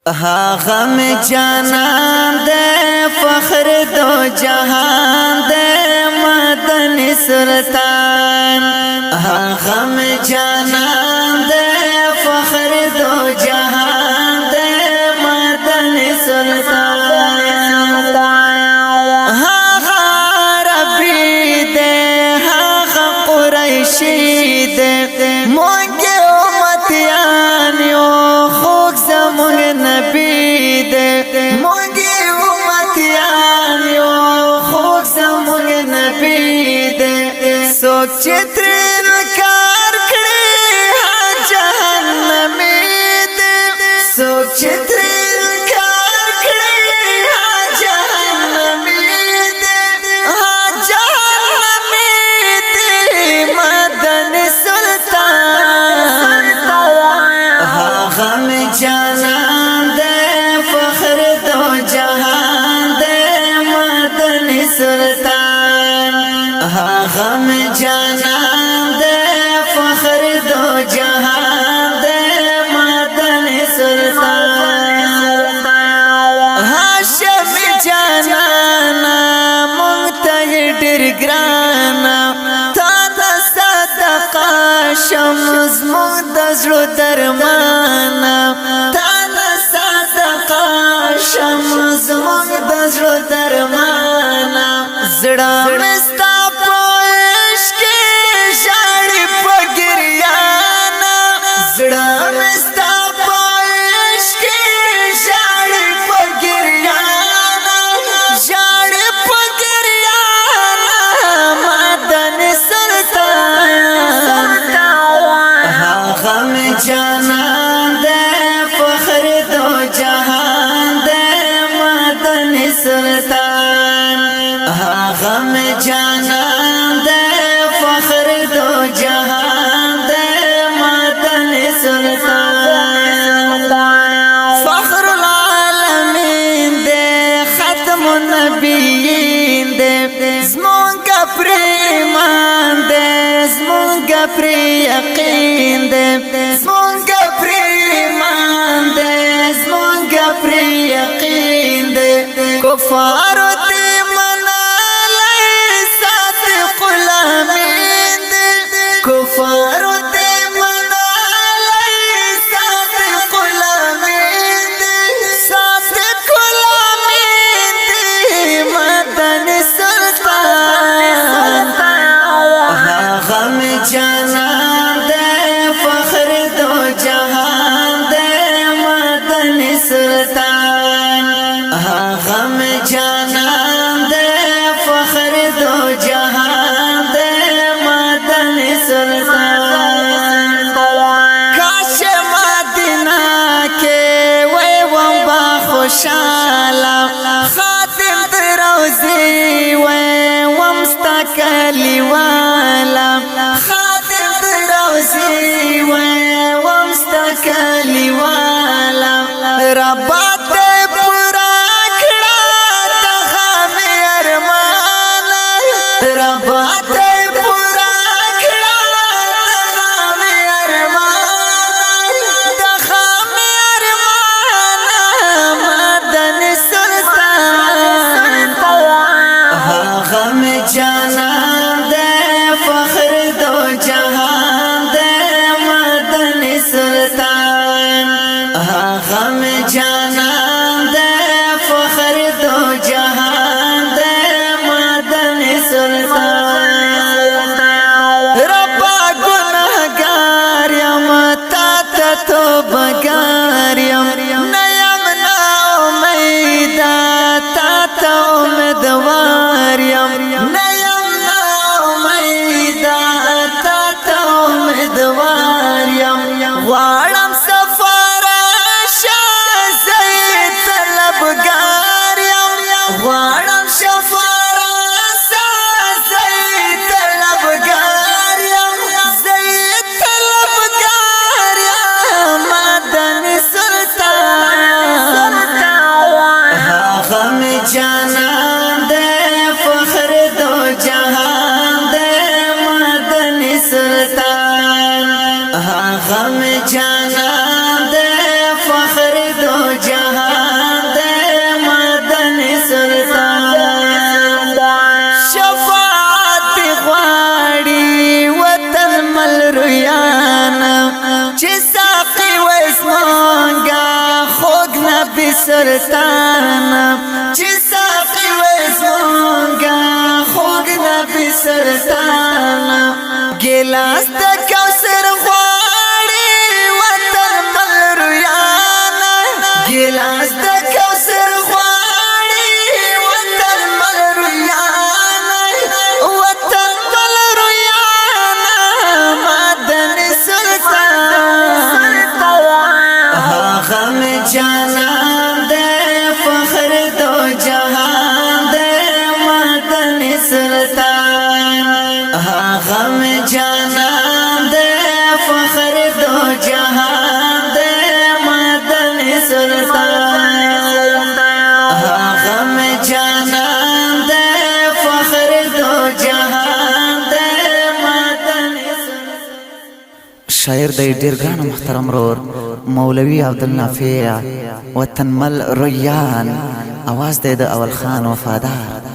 غم جانان دے فخر دو جہان دے مدنی سلطان غم جانان دے فخر دو جہان دے مدنی سلطان ربی دے قریشی دے مونگے امتیان یو خوک زمونگ نبی دے مونگے امتیان یو خوک زمونگ نبی دے سوک چترین کار کڑی جہنمی دے سوک چترین کار کڑی جہنمی دے جہنمی دے مدن سلطان غم جانان دے فخر دو جہان دے مدن سلطان غم جانان دے فخر دو جہان دے مدن سلطان ہاشم جانانا منتہی ڈر گرانا تانا صدقہ شمز مدزر درمانا تانا صدقہ شمز مدزر درمانا زڑا مستا پوش کے جاڑی پگریانا زڑا مستا پوش کے جاڑی پگریانا جاڑی پگریانا مدن سلطان غم جانان دے فخر دو جہان دے مدن سلطان غم جانان دے فخر دو جہان دے مدن سلطان فخر العالمین دے ختم النبیین دے زمون کا پریمان دے زمون کا پری یقین دے زمون کا پریمان دے زمون کا پری یقین دے کفار کفار تے منالی ساتھ غلامین دے ساتھ غلامین دے مدن سلطان غم جانان دے فخر دو جہان دے مدن سلطان غم جانان دے فخر دو جہان دے مدن سلطان کاش مدینہ کے وے ومبا خوشالا خاتم دروزی وے ومستقلی والا خاتم دروزی وے ومستقلی والا ربات پورا کھڑا تغام ارمان ربات جانان دے فخر دو جہان دے مدن سلطان غم جانان دے فخر دو جہان دے مدن سلطان ربا گناہگار یم تا توبگار یم نیم نا امیدہ تا امیدوار یم غوارم سفارش زید سلطان چې صافي وزمونګه خوږ نبی سلطان ګلاس د کوثر غواړي وطن مل رویانا ګلاس د کوثر غواړي وطن مل رویانا وطن مل رویانا مدن سلطان هغه مې جانان دې فخر دو جهان دې مدن سلطان هغه مې جانان دې فخر دو جهان دې مدن سلطان هغه مې جانان دې فخر دو جهان دې مدن شاعر د ډیر ګران محترم رور مولوی عبدالنافع وطن مل ریان आवाज دے د اول خان وفادار